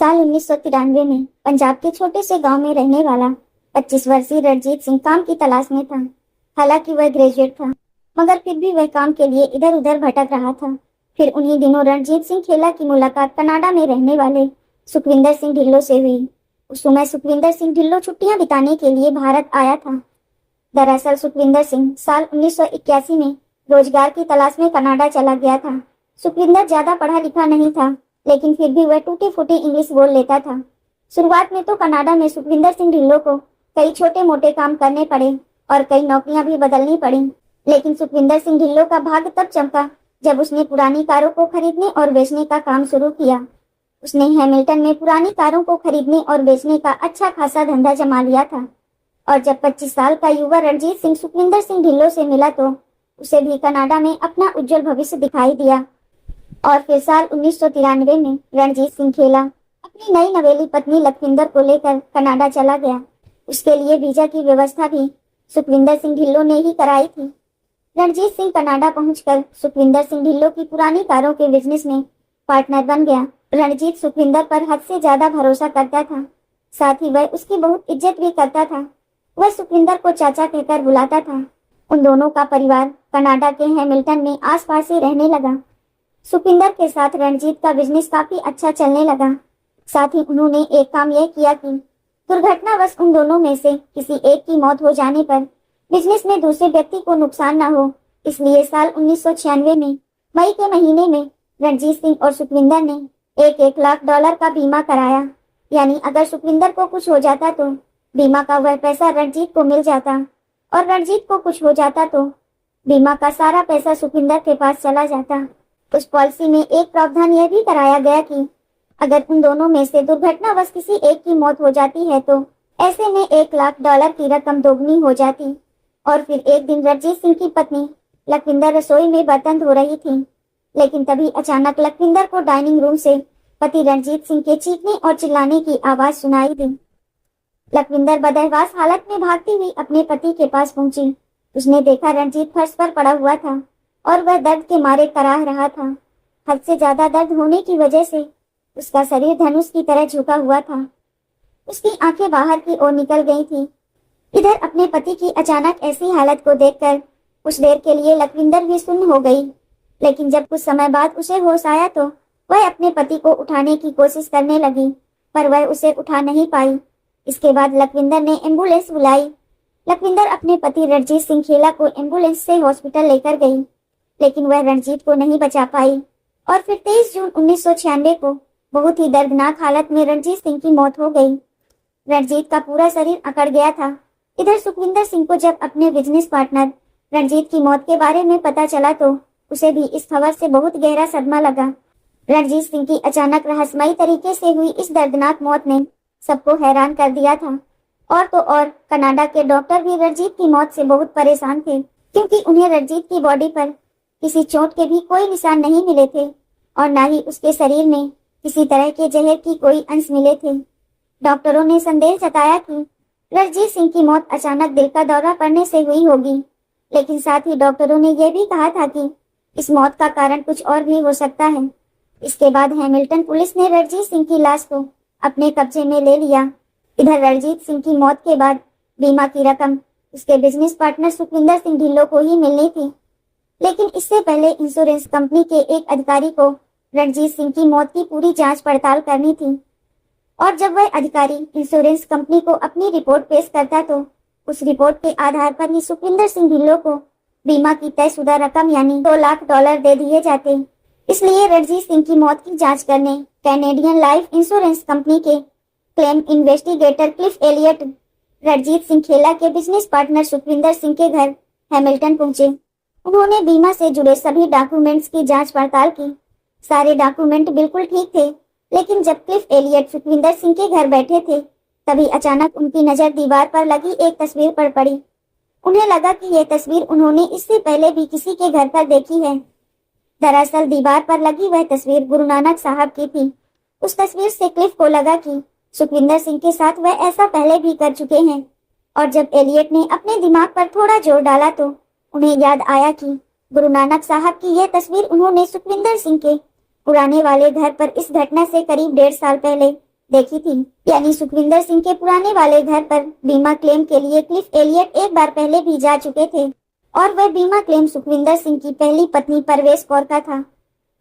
साल 1993 में पंजाब के छोटे से गांव में रहने वाला 25 वर्षीय रणजीत सिंह काम की तलाश में था। हालांकि वह ग्रेजुएट था, मगर फिर भी वह काम के लिए इधर उधर भटक रहा था। फिर उन्हीं दिनों रणजीत सिंह खेला की मुलाकात कनाडा में रहने वाले सुखविंदर सिंह ढिल्लों से हुई। उस समय सुखविंदर सिंह ढिल्लों छुट्टियां बिताने के लिए भारत आया था। दरअसल सुखविंदर सिंह साल 1981 में रोजगार की तलाश में कनाडा चला गया था। सुखविंदर ज्यादा पढ़ा लिखा नहीं था, लेकिन फिर भी वह टूटी फूटी इंग्लिश बोल लेता था। शुरुआत में तो कनाडा में सुखविंदर सिंह ढिल्लों को कई छोटे मोटे काम करने पड़े और कई नौकरियां भी बदलनी पड़ी। लेकिन सुखविंदर सिंह ढिल्लों का भाग्य तब चमका जब उसने पुरानी कारों को खरीदने और बेचने का काम शुरू किया। उसने हैमिल्टन में पुरानी कारों को खरीदने और बेचने का अच्छा खासा धंधा जमा लिया था। और जब 25 साल का युवा रणजीत सिंह सुखविंदर सिंह ढिल्लों से मिला तो उसे भी कनाडा में अपना उज्जवल भविष्य दिखाई दिया। और फिर साल 1993 में रणजीत सिंह खेला अपनी नई नवेली पत्नी लखविंदर को लेकर कनाडा चला गया। उसके लिए वीजा की व्यवस्था भी सुखविंदर सिंह ढिल्लों ने ही कराई थी। रणजीत सिंह कनाडा पहुंचकर सुखविंदर सिंह ढिल्लों की पुरानी कारों के बिजनेस में पार्टनर बन गया। रणजीत सुखविंदर पर हद से ज्यादा भरोसा करता था, साथ ही वह उसकी बहुत इज्जत भी करता था। वह सुखविंदर को चाचा कहकर बुलाता था। उन दोनों का परिवार कनाडा के हैमिल्टन में आसपास ही रहने लगा। सुखविंदर के साथ रणजीत का बिजनेस काफी अच्छा चलने लगा। साथ ही उन्होंने एक काम यह किया कि दुर्घटनावश उन दोनों में से किसी एक की मौत हो जाने पर बिजनेस में दूसरे व्यक्ति को नुकसान न हो, इसलिए साल 1996 में मई के महीने में रणजीत सिंह और सुखविंदर ने $1 लाख का बीमा कराया। यानी अगर सुखविंदर को कुछ हो जाता तो बीमा का वह पैसा रणजीत को मिल जाता, और रणजीत को कुछ हो जाता तो बीमा का सारा पैसा सुखविंदर के पास चला जाता। उस पॉलिसी में एक प्रावधान यह भी कराया गया कि अगर उन दोनों में से दुर्घटनावश किसी एक की मौत हो जाती है तो ऐसे में $1 लाख की रकम दोगुनी हो जाती। और फिर एक दिन रणजीत सिंह की पत्नी लखविंदर रसोई में बर्तन धो रही थी, लेकिन तभी अचानक लखविंदर को डाइनिंग रूम से पति रणजीत सिंह के चीखने और चिल्लाने की आवाज सुनाई दी। लखविंदर बदहवास हालत में भागती हुई अपने पति के पास पहुंची। उसने देखा रणजीत फर्श पर पड़ा हुआ था और वह दर्द के मारे कराह रहा था। हद से ज्यादा दर्द होने की वजह से उसका शरीर धनुष की तरह झुका हुआ था। उसकी आंखें बाहर की ओर निकल गई थी। इधर अपने पति की अचानक ऐसी हालत को देखकर कुछ देर के लिए लखविंदर भी सुन्न हो गई, लेकिन जब कुछ समय बाद उसे होश आया तो वह अपने पति को उठाने की कोशिश करने लगी, पर वह उसे उठा नहीं पाई। इसके बाद लखविंदर ने एम्बुलेंस बुलाई। लखविंदर अपने पति रणजीत सिंह खेला को एम्बुलेंस से हॉस्पिटल लेकर गई, लेकिन वह रणजीत को नहीं बचा पाई। और फिर 23 जून 1996 को बहुत ही दर्दनाक हालत में रणजीत सिंह की मौत हो गई। रणजीत का पूरा शरीर अकड़ गया था। इधर सुखविंदर सिंह को जब अपने बिजनेस पार्टनर रणजीत की मौत के बारे में पता चला तो उसे भी इस खबर से बहुत गहरा सदमा लगा। रणजीत सिंह की अचानक रहस्यमयी तरीके से हुई इस दर्दनाक मौत ने सबको हैरान कर दिया था। और तो और कनाडा के डॉक्टर भी रणजीत की मौत से बहुत परेशान थे, क्योंकि उन्हें रणजीत की बॉडी पर किसी चोट के भी कोई निशान नहीं मिले थे और न ही उसके शरीर में किसी तरह के जहर की कोई अंश मिले थे। डॉक्टरों ने संदेह जताया कि रणजीत सिंह की मौत अचानक दिल का दौरा पड़ने से हुई होगी, लेकिन साथ ही डॉक्टरों ने यह भी कहा था कि इस मौत का कारण कुछ और भी हो सकता है। इसके बाद हैमिल्टन पुलिस ने रणजीत सिंह की लाश को अपने कब्जे में ले लिया। इधर रणजीत सिंह की मौत के बाद बीमा की रकम उसके बिजनेस पार्टनर सुखविंदर सिंह ढिल्लों को ही मिलनी थी, लेकिन इससे पहले इंश्योरेंस कंपनी के एक अधिकारी को रणजीत सिंह की मौत की पूरी जांच पड़ताल करनी थी। और जब वह अधिकारी इंश्योरेंस कंपनी को अपनी रिपोर्ट पेश करता तो उस रिपोर्ट के आधार पर ही सुखविंदर सिंह ढिल्लों को बीमा की तयशुदा रकम यानी $2 लाख दे दिए जाते। इसलिए रणजीत सिंह की मौत की जांच करने कैनेडियन लाइफ इंश्योरेंस कंपनी के claim investigator Cliff Elliott Ranjit Singh Khela के बिजनेस पार्टनर सुखविंदर सिंह के घर हैमिल्टन पहुंचे। उन्होंने बीमा से जुड़े सभी डॉक्यूमेंट्स की जांच पड़ताल की। सारे डॉक्यूमेंट बिल्कुल ठीक थे, लेकिन जब क्लिफ एलियट सुखविंदर सिंह के घर बैठे थे तभी अचानक उनकी नजर दीवार पर लगी एक तस्वीर पर पड़ी। उन्हें लगा कि यह तस्वीर उन्होंने इससे पहले भी किसी के घर पर देखी है। दरअसल दीवार पर लगी वह तस्वीर गुरु नानक साहब की थी। उस तस्वीर से क्लिफ को लगा कि सुखविंदर सिंह के साथ वह ऐसा पहले भी कर चुके हैं। और जब एलियट ने अपने दिमाग पर थोड़ा जोर डाला तो उन्हें याद आया कि गुरु नानक साहब की यह तस्वीर उन्होंने सुखविंदर सिंह के पुराने वाले घर पर इस घटना से करीब 1.5 साल पहले देखी थी। यानी सुखविंदर सिंह के पुराने वाले घर पर बीमा क्लेम के लिए क्लिफ एलियट एक बार पहले भी जा चुके थे और वह बीमा क्लेम सुखविंदर सिंह की पहली पत्नी परवेश कौर का था।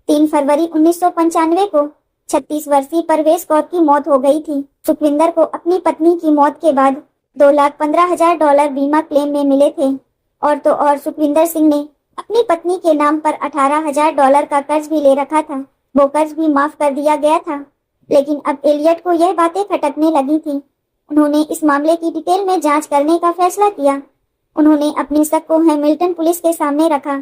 3 फरवरी 1995 को 36 वर्षीय परवेश कौर की मौत हो गई थी। सुखविंदर को अपनी पत्नी की मौत के बाद $2,15,000 बीमा क्लेम में मिले थे और तो और सुखविंदर सिंह ने अपनी पत्नी के नाम पर $18,000 का कर्ज भी ले रखा था। वो कर्ज भी माफ कर दिया गया था। लेकिन अब एलियट को यह बातें खटकने लगी थी। उन्होंने इस मामले की डिटेल में जांच करने का फैसला किया। उन्होंने अपने शक को हैमिल्टन पुलिस के सामने रखा।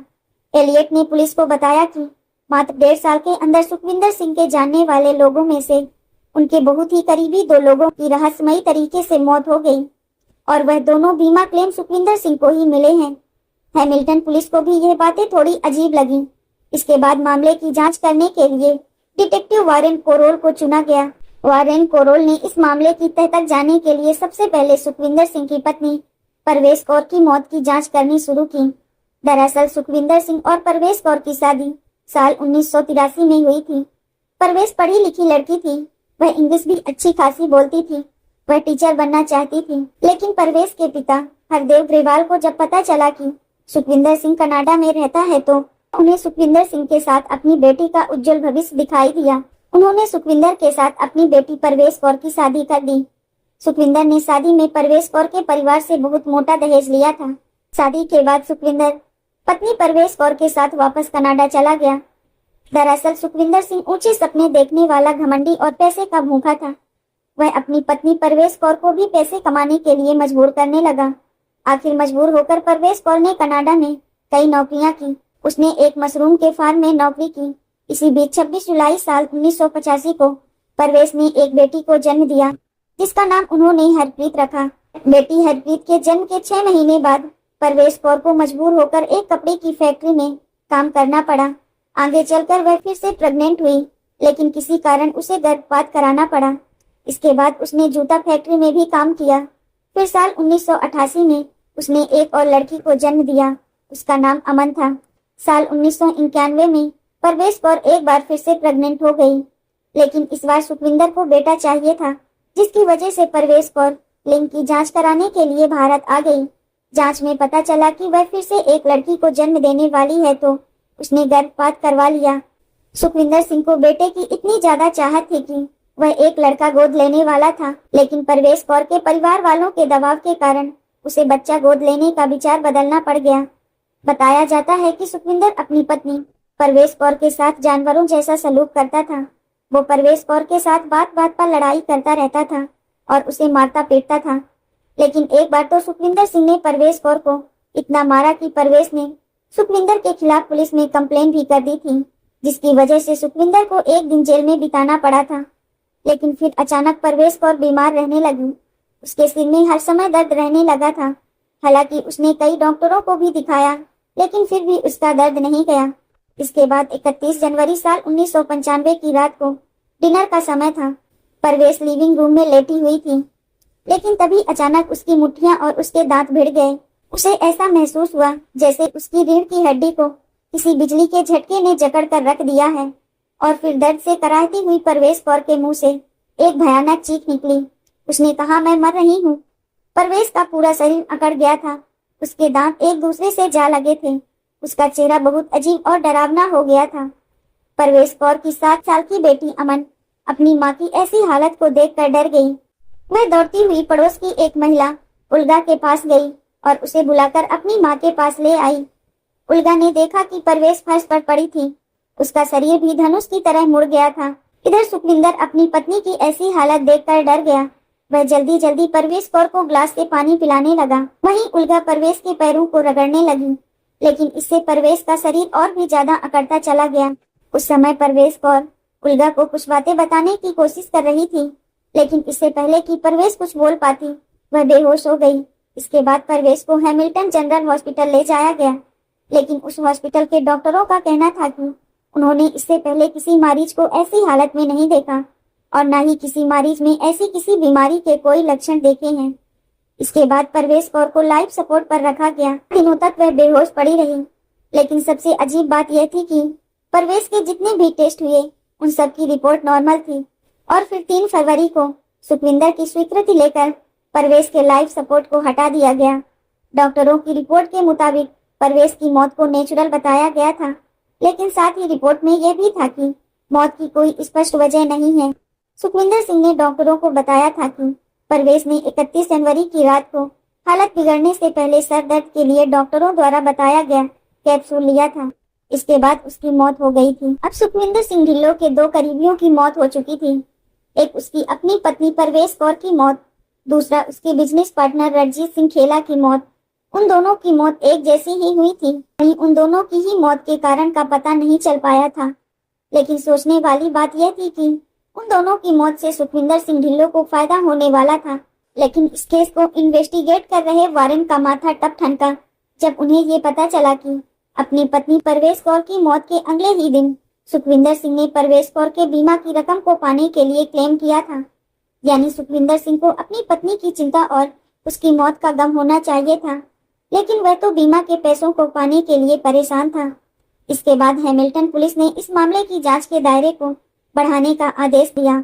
एलियट ने पुलिस को बताया कि मात्र 1.5 साल के अंदर सुखविंदर सिंह के जानने वाले लोगों में से उनके बहुत ही करीबी 2 लोगों की रहस्यमयी तरीके से मौत हो गई और वह दोनों बीमा क्लेम सुखविंदर सिंह को ही मिले हैं। हैमिल्टन पुलिस को भी यह बातें थोड़ी अजीब लगी। इसके बाद मामले की जांच करने के लिए डिटेक्टिव वारेन कोरोल को चुना गया। वारेन कोरोल ने इस मामले की तह तक जाने के लिए सबसे पहले सुखविंदर सिंह की पत्नी परवेश कौर की मौत की जांच करनी शुरू की। दरअसल सुखविंदर सिंह और परवेश कौर की शादी साल 1983 में हुई थी। परवेश पढ़ी लिखी लड़की थी। वह इंग्लिश भी अच्छी खासी बोलती थी। वह टीचर बनना चाहती थी। लेकिन परवेश के पिता हरदेव ग्रेवाल को जब पता चला कि सुखविंदर सिंह कनाडा में रहता है तो उन्हें सुखविंदर सिंह के साथ अपनी बेटी का उज्जवल भविष्य दिखाई दिया। उन्होंने सुखविंदर के साथ अपनी बेटी परवेश कौर की शादी कर दी। सुखविंदर ने शादी में परवेश कौर के परिवार से बहुत मोटा दहेज लिया था। शादी के बाद सुखविंदर पत्नी परवेश कौर के साथ वापस कनाडा चला गया। दरअसल सुखविंदर सिंह ऊंचे सपने देखने वाला घमंडी और पैसे का भूखा था। वह अपनी पत्नी परवेश कौर को भी पैसे कमाने के लिए मजबूर करने लगा। आखिर मजबूर होकर परवेश कौर ने कनाडा में कई नौकरियां की। उसने एक मशरूम के फार्म में नौकरी की। इसी बीच 26 जुलाई साल 1985 को परवेश ने एक बेटी को जन्म दिया जिसका नाम उन्होंने हरप्रीत रखा। बेटी हरप्रीत के जन्म के 6 महीने बाद परवेश कौर को मजबूर होकर एक कपड़े की फैक्ट्री में काम करना पड़ा। आगे चलकर वह फिर से प्रेग्नेंट हुई लेकिन किसी कारण उसे गर्भपात कराना पड़ा। इसके बाद उसने जूता फैक्ट्री में भी काम किया। फिर साल 1988 में उसने एक और लड़की को जन्म दिया। उसका नाम अमन था। साल 1991 में परवेश कौर एक बार फिर से प्रेग्नेंट हो गई लेकिन इस बार सुखविंदर को बेटा चाहिए था जिसकी वजह से परवेश कौर लिंग की जांच कराने के लिए भारत आ गई। जांच में पता चला कि वह फिर से एक लड़की को जन्म देने वाली है तो उसने गर्भपात करवा लिया। सुखविंदर सिंह को बेटे की इतनी ज्यादा चाहत थी कि वह एक लड़का गोद लेने वाला था लेकिन परवेश कौर के परिवार वालों के दबाव के कारण उसे बच्चा गोद लेने का विचार बदलना पड़ गया। बताया जाता है कि सुखविंदर अपनी पत्नी परवेश कौर के साथ जानवरों जैसा सलूक करता था। वो परवेश कौर के साथ बात बात पर लड़ाई करता रहता था और उसे मारता पीटता था। लेकिन एक बार तो सुखविंदर सिंह ने परवेश कौर को इतना मारा कि परवेश ने सुखविंदर के खिलाफ पुलिस में कंप्लेन भी कर दी थी जिसकी वजह से सुखविंदर को एक दिन जेल में बिताना पड़ा था। लेकिन फिर अचानक परवेश कौर बीमार रहने लगी। उसके सिर में हर समय दर्द रहने लगा था। हालांकि उसने कई डॉक्टरों को भी दिखाया लेकिन फिर भी उसका दर्द नहीं गया। इसके बाद 31 जनवरी साल 1995 की रात को डिनर का समय था। परवेश लिविंग रूम में लेटी हुई थी लेकिन तभी अचानक उसकी मुट्ठियां और उसके दांत भिड़ गए। उसे ऐसा महसूस हुआ जैसे उसकी रीढ़ की हड्डी को किसी बिजली के झटके ने जकड़ कर रख दिया है। और फिर दर्द से कराहती हुई परवेश कौर के मुंह से एक भयानक चीख निकली। उसने कहा, मैं मर रही हूँ। परवेश का पूरा शरीर अकड़ गया था। उसके दांत एक दूसरे से जा लगे थे। उसका चेहरा बहुत अजीब और डरावना हो गया था। परवेश कौर की 7 साल की बेटी अमन अपनी माँ की ऐसी हालत को देखकर डर गई। वह दौड़ती हुई पड़ोस की एक महिला उल्गा के पास गई और उसे बुलाकर अपनी माँ के पास ले आई। उल्गा ने देखा कि परवेश फर्श पर पड़ी थी। उसका शरीर भी धनुष की तरह मुड़ गया था। इधर सुखविंदर अपनी पत्नी की ऐसी हालत देखकर डर गया। वह जल्दी जल्दी परवेश कौर को ग्लास से पानी पिलाने लगा। वहीं उल्गा परवेश के पैरों को रगड़ने लगी लेकिन इससे परवेश का शरीर और भी ज्यादा अकड़ता चला गया। उस समय परवेश कौर उल्गा को कुछ बातें बताने की कोशिश कर रही थी लेकिन इससे पहले कि परवेश कुछ बोल पाती वह बेहोश हो गई। इसके बाद परवेश को हैमिल्टन जनरल हॉस्पिटल ले जाया गया लेकिन उस हॉस्पिटल के डॉक्टरों का कहना था कि उन्होंने इससे पहले किसी मरीज को ऐसी हालत में नहीं देखा और न ही किसी मरीज में ऐसी किसी बीमारी के कोई लक्षण देखे हैं। इसके बाद परवेश कौर को लाइफ सपोर्ट पर रखा गया। दिनों तक वह बेहोश पड़ी रही लेकिन सबसे अजीब बात यह थी कि परवेश के जितने भी टेस्ट हुए उन सब की रिपोर्ट नॉर्मल थी और फिर 3 फरवरी को सुखविंदर की स्वीकृति लेकर परवेश के लाइफ सपोर्ट को हटा दिया गया। डॉक्टरों की रिपोर्ट के मुताबिक परवेश की मौत को नेचुरल बताया गया था, लेकिन साथ ही रिपोर्ट में यह भी था कि मौत की कोई स्पष्ट वजह नहीं है। सुखविंदर सिंह ने डॉक्टरों को बताया था कि परवेश ने 31 जनवरी की रात को हालत बिगड़ने से पहले सर दर्द के लिए डॉक्टरों द्वारा बताया गया कैप्सूल लिया था। इसके बाद उसकी मौत हो गई थी। अब सुखविंदर सिंह ढिल्लों के 2 करीबियों की मौत हो चुकी थी। एक उसकी अपनी पत्नी परवेश कौर की मौत, दूसरा उसके बिजनेस पार्टनर रणजीत सिंह खेला की मौत। उन दोनों की मौत एक जैसी ही हुई थी। वहीं उन दोनों की ही मौत के कारण का पता नहीं चल पाया था। लेकिन सोचने वाली बात यह थी कि उन दोनों की मौत से सुखविंदर सिंह ढिल्लों को फायदा होने वाला था। लेकिन इस केस को इन्वेस्टिगेट कर रहे वारन का माथा तब ठनका जब उन्हें ये पता चला कि अपनी पत्नी परवेश कौर की मौत के अगले ही दिन सुखविंदर सिंह ने परवेश कौर के बीमा की रकम को पाने के लिए क्लेम किया था। यानी सुखविंदर सिंह को अपनी पत्नी की चिंता और उसकी मौत का गम होना चाहिए था, लेकिन वह तो बीमा के पैसों को पाने के लिए परेशान था। इसके बाद हैमिल्टन पुलिस ने इस मामले की जांच के दायरे को बढ़ाने का आदेश दिया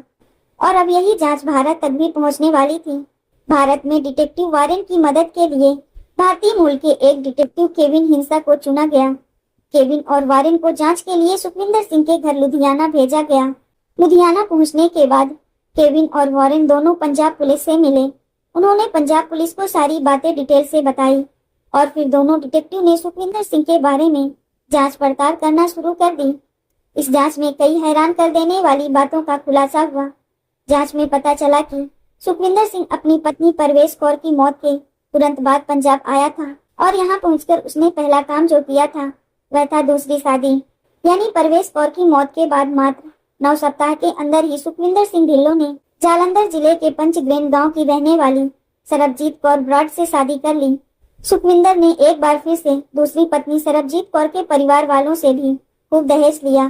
और अब यही जांच भारत तक भी पहुंचने वाली थी। भारत में डिटेक्टिव वारन की मदद के लिए भारतीय मूल के एक डिटेक्टिव केविन हिंसा को चुना गया। केविन और वारन को जांच के लिए सुखविंदर सिंह के घर लुधियाना भेजा गया। लुधियाना पहुंचने के बाद केविन और वारन दोनों पंजाब पुलिस से मिले। उन्होंने पंजाब पुलिस को सारी बातें डिटेल से बताई और फिर दोनों डिटेक्टिव ने सुखविंदर सिंह के बारे में जांच पड़ताल करना शुरू कर दी। इस जांच में कई हैरान कर देने वाली बातों का खुलासा हुआ। जांच में पता चला कि सुखविंदर सिंह अपनी पत्नी परवेश कौर की मौत के तुरंत बाद पंजाब आया था और यहाँ पहुंचकर उसने पहला काम जो किया था वह था दूसरी शादी। यानी परवेश कौर की मौत के बाद मात्र 9 सप्ताह के अंदर ही सुखविंदर सिंह ढिल्लों ने जालंधर जिले के पंचग्रेन गांव की रहने वाली सरबजीत कौर ब्रॉड से शादी कर ली। सुखविंदर ने एक बार फिर से दूसरी पत्नी सरबजीत कौर के परिवार वालों से भी खूब दहेज लिया,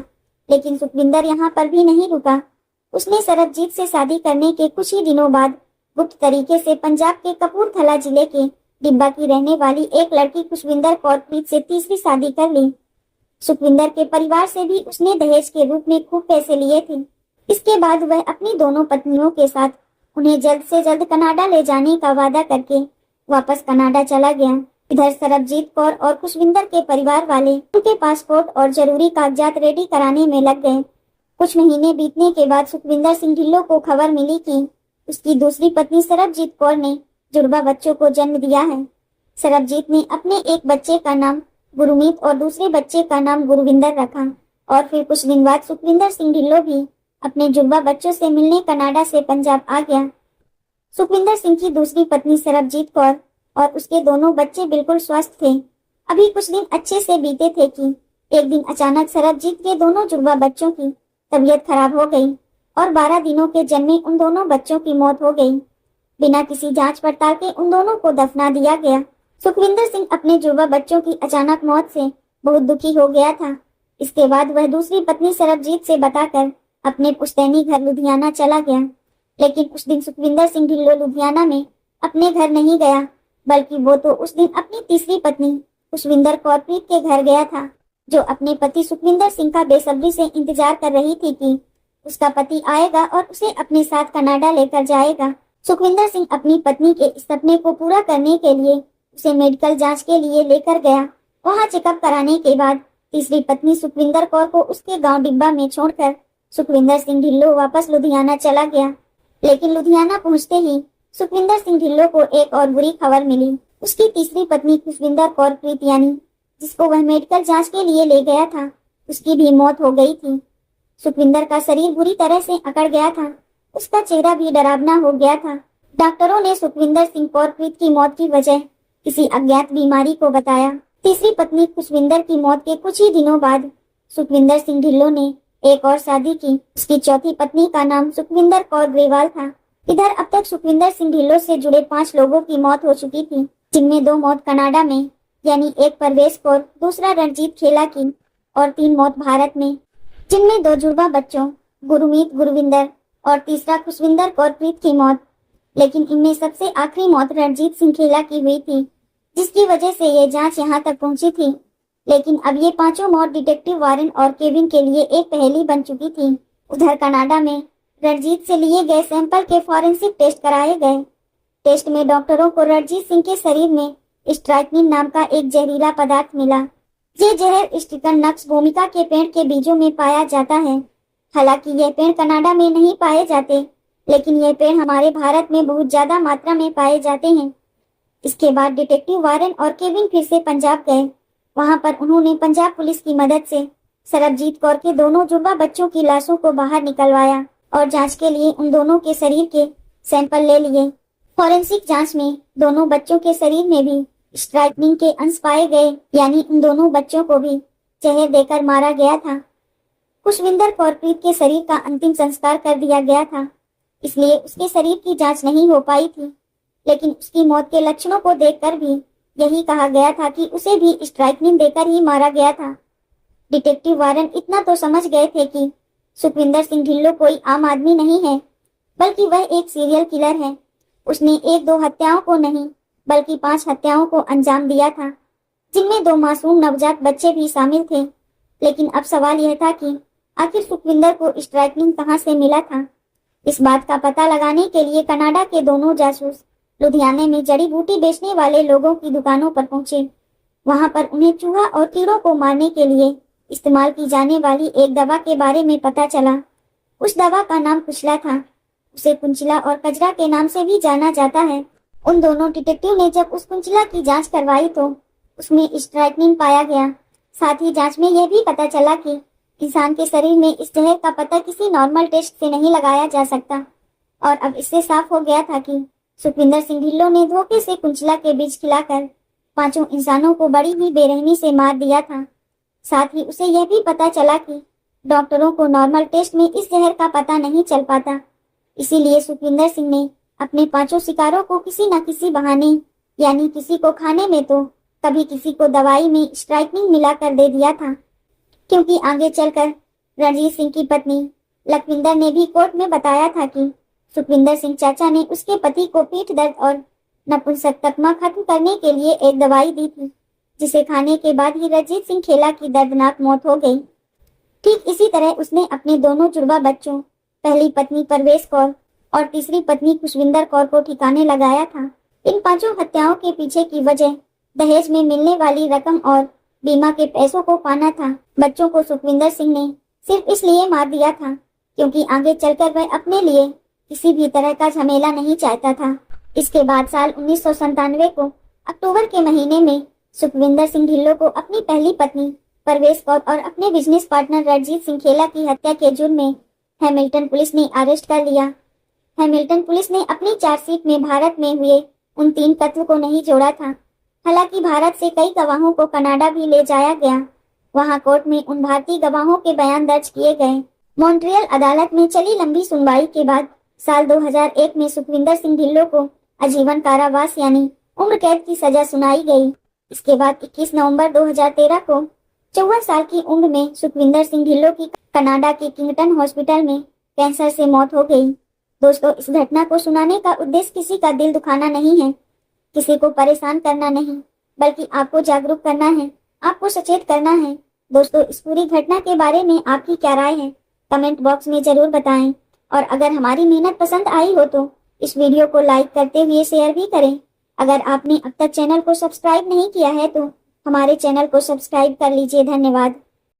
लेकिन सुखविंदर यहाँ पर भी नहीं रुका। उसने सरबजीत से शादी करने के कुछ ही दिनों बाद गुप्त तरीके से पंजाब के कपूरथला जिले के डिब्बा की रहने वाली एक लड़की खुशविंदर कौर प्रीत से तीसरी शादी कर ली। सुखविंदर के परिवार से भी उसने दहेज के रूप में खूब पैसे लिए थे। इसके बाद वह अपनी दोनों पत्नियों के साथ उन्हें जल्द से जल्द कनाडा ले जाने का वादा करके वापस कनाडा चला गया। इधर सरबजीत कौर और खुशविंदर के परिवार वाले उनके पासपोर्ट और जरूरी कागजात रेडी कराने में लग गए। कुछ महीने बीतने के बाद सुखविंदर सिंह ढिल्लों को खबर मिली कि उसकी दूसरी पत्नी सरबजीत कौर ने जुड़वा बच्चों को जन्म दिया है। सरबजीत ने अपने एक बच्चे का नाम गुरमीत और दूसरे बच्चे का नाम गुरविंदर रखा और फिर कुछ दिन बाद सुखविंदर सिंह ढिल्लों भी अपने जुड़वा बच्चों से मिलने कनाडा से पंजाब आ गया। सुखविंदर सिंह की दूसरी पत्नी सरबजीत कौर और उसके दोनों बच्चे बिल्कुल स्वस्थ थे। अभी कुछ दिन अच्छे से बीते थे कि एक दिन अचानक सरबजीत के दोनों जुड़वा बच्चों की तबीयत खराब हो गई और 12 दिनों के जन्मे उन दोनों बच्चों की मौत हो गई। बिना किसी जांच पड़ताल के उन दोनों को दफना दिया गया। सुखविंदर सिंह अपने जुड़वा बच्चों की अचानक मौत से बहुत दुखी हो गया था। इसके बाद वह दूसरी पत्नी सरबजीत से बताकर अपने पुश्तैनी घर लुधियाना चला गया। लेकिन उस दिन सुखविंदर सिंह ढिल्लों लुधियाना में अपने घर नहीं गया, बल्कि वो तो उस दिन अपनी तीसरी पत्नी खुशविंदर कौर प्रीत के घर गया था, जो अपने पति सुखविंदर सिंह का बेसब्री से इंतजार कर रही थी कि उसका पति आएगा और उसे अपने साथ कनाडा लेकर जाएगा। सुखविंदर सिंह अपनी पत्नी के इस सपने को पूरा करने के लिए उसे मेडिकल जांच के लिए लेकर गया। वहां चेकअप कराने के बाद तीसरी पत्नी सुखविंदर कौर को उसके गांव डिब्बा में छोड़कर सुखविंदर सिंह ढिल्लों वापस लुधियाना चला गया। लेकिन लुधियाना पहुंचते ही सुखविंदर सिंह ढिल्लों को एक और बुरी खबर मिली। उसकी तीसरी पत्नी खुशविंदर कौर प्रीत यानी जिसको वह मेडिकल जांच के लिए ले गया था, उसकी भी मौत हो गई थी। सुखविंदर का शरीर बुरी तरह से अकड़ गया था। उसका चेहरा भी डरावना हो गया था। डॉक्टरों ने सुखविंदर सिंह कौर प्रीत की मौत की वजह किसी अज्ञात बीमारी को बताया। तीसरी पत्नी खुशविंदर की मौत के कुछ ही दिनों बाद सुखविंदर सिंह ढिल्लों ने एक और शादी की। उसकी चौथी पत्नी का नाम सुखविंदर कौर ग्रेवाल था। इधर अब तक सुखविंदर सिंह ढिल्लों से जुड़े 5 लोगों की मौत हो चुकी थी, जिनमें 2 मौत कनाडा में यानी एक परवेश कौर, दूसरा रणजीत खेला की और 3 मौत भारत में, जिनमें 2 जुड़वा बच्चों गुरमीत गुरविंदर और तीसरा खुशविंदर कौर प्रीत की मौत। लेकिन इनमें सबसे आखिरी मौत रणजीत सिंह खेला की हुई थी, जिसकी वजह से ये जांच यहाँ तक पहुंची थी। लेकिन अब ये 5 मौत डिटेक्टिव वारन और केविन के लिए एक पहेली बन चुकी थी। उधर कनाडा में रणजीत से लिए गए सैंपल के फॉरेंसिक टेस्ट कराए गए। टेस्ट में डॉक्टरों को रणजीत सिंह के शरीर में स्ट्राइक्निन नाम का एक जहरीला पदार्थ मिला। ये जहर स्टिकन नक्स भूमिका के पेड़ के बीजों में पाया जाता है। हालांकि यह पेड़ कनाडा में नहीं पाए जाते, लेकिन यह पेड़ हमारे भारत में बहुत ज्यादा मात्रा में पाए जाते हैं। इसके बाद डिटेक्टिव वारेन और केविन फिर से पंजाब गए। वहां पर उन्होंने पंजाब पुलिस की मदद से सरबजीत कौर के दोनों जुड़वा बच्चों की लाशों को बाहर निकलवाया और जांच के लिए उन दोनों के शरीर के सैंपल ले लिए। फॉरेंसिक जांच में दोनों बच्चों के शरीर में भी स्ट्राइक्निन के अंश पाए गए, यानी उन दोनों बच्चों को भी जहर देकर मारा गया था। खुशविंदर कौरप्रीत के शरीर का अंतिम संस्कार कर दिया गया था, इसलिए उसके शरीर की जांच नहीं हो पाई थी। लेकिन उसकी मौत के लक्षणों को देखकर भी यही कहा गया था कि उसे भी स्ट्राइक्निन देकर ही मारा गया था। डिटेक्टिव वारन इतना तो समझ गए थे कि सुखविंदर सिंह ढिल्लों कोई आम आदमी नहीं है, बल्कि वह एक सीरियल किलर है। उसने 1-2 हत्याओं को नहीं, बल्कि 5 हत्याओं को अंजाम दिया था, जिनमें 2 मासूम नवजात बच्चे भी शामिल थे। लेकिन अब सवाल यह था कि आखिर सुखविंदर को स्ट्राइक्निन कहां से मिला था। इस बात का पता लगाने के लिए कनाडा के दोनों जासूस लुधियाने में जड़ी बूटी बेचने वाले लोगों की दुकानों पर पहुंचे। वहां पर उन्हें चूहा और कीड़ों को मारने के लिए इस्तेमाल की जाने वाली एक दवा के बारे में पता चला। उस दवा का नाम कुचला था। उसे कुंचला और कजरा के नाम से भी जाना जाता है। उन दोनों डिटेक्टिव ने जब उस कुंचला की जांच करवाई तो उसमें स्ट्राइक्निन पाया गया। साथ ही जांच में यह भी पता चला कि इंसान के शरीर में इस जहर का पता किसी नॉर्मल टेस्ट से नहीं लगाया जा सकता। और अब इससे साफ हो गया था कि सुखविंदर सिंह ढिल्लों ने धोखे से कुंचला के बीज खिलाकर 5 इंसानों को बड़ी ही बेरहमी से मार दिया था। साथ ही उसे यह भी पता चला कि डॉक्टरों को नॉर्मल टेस्ट में इस जहर का पता नहीं चल पाता। इसीलिए सुखविंदर सिंह ने अपने 5 शिकारों को किसी न किसी बहाने, यानी किसी को खाने में तो कभी किसी को दवाई में स्ट्राइक्निन मिलाकर दे दिया था। क्योंकि आगे चलकर रणजीत सिंह की पत्नी लखविंदर ने भी कोर्ट में बताया था कि सुखविंदर सिंह चाचा ने उसके पति को पीठ दर्द और नपुंसकत्वमा खत्म करने के लिए एक दवाई दी थी, जिसे खाने के बाद ही रणजीत सिंह खेला की दर्दनाक मौत हो गई। ठीक इसी तरह उसने अपने दोनों जुड़वा बच्चों, पहली पत्नी परवेश कौर और तीसरी पत्नी खुशविंदर कौर को ठिकाने लगाया था। इन 5 हत्याओं के पीछे की वजह दहेज में मिलने वाली रकम और बीमा के पैसों को पाना था। बच्चों को सुखविंदर सिंह ने सिर्फ इसलिए मार दिया था क्योंकि आगे चलकर वह अपने लिए किसी भी तरह का झमेला नहीं चाहता था। इसके बाद साल 1997 को अक्टूबर के महीने में सुखविंदर सिंह ढिल्लों को अपनी पहली पत्नी परवेश कौर और अपने बिजनेस पार्टनर रणजीत सिंह खेला की हत्या के जुर्म में हैमिल्टन पुलिस ने अरेस्ट कर लिया। हैमिल्टन पुलिस ने अपनी चार्जशीट में भारत में हुए उन 3 कत्ल को नहीं जोड़ा था। हालांकि भारत से कई गवाहों को कनाडा भी ले जाया गया। वहां कोर्ट में उन भारतीय गवाहों के बयान दर्ज किए गए। मॉन्ट्रियल अदालत में चली लंबी सुनवाई के बाद साल 2001 में सुखविंदर सिंह ढिल्लों को आजीवन कारावास यानी उम्र कैद की सजा सुनाई गई। इसके बाद 21 नवंबर 2013 को 54 साल की उम्र में सुखविंदर सिंह ढिल्लों की कनाडा के किंगटन हॉस्पिटल में कैंसर से मौत हो गई। दोस्तों, इस घटना को सुनाने का उद्देश्य किसी का दिल दुखाना नहीं है, किसी को परेशान करना नहीं, बल्कि आपको जागरूक करना है, आपको सचेत करना है। दोस्तों, इस पूरी घटना के बारे में आपकी क्या राय है, कमेंट बॉक्स में जरूर बताएं। और अगर हमारी मेहनत पसंद आई हो तो इस वीडियो को लाइक करते हुए शेयर भी करें। अगर आपने अब तक चैनल को सब्सक्राइब नहीं किया है तो हमारे चैनल को सब्सक्राइब कर लीजिए। धन्यवाद।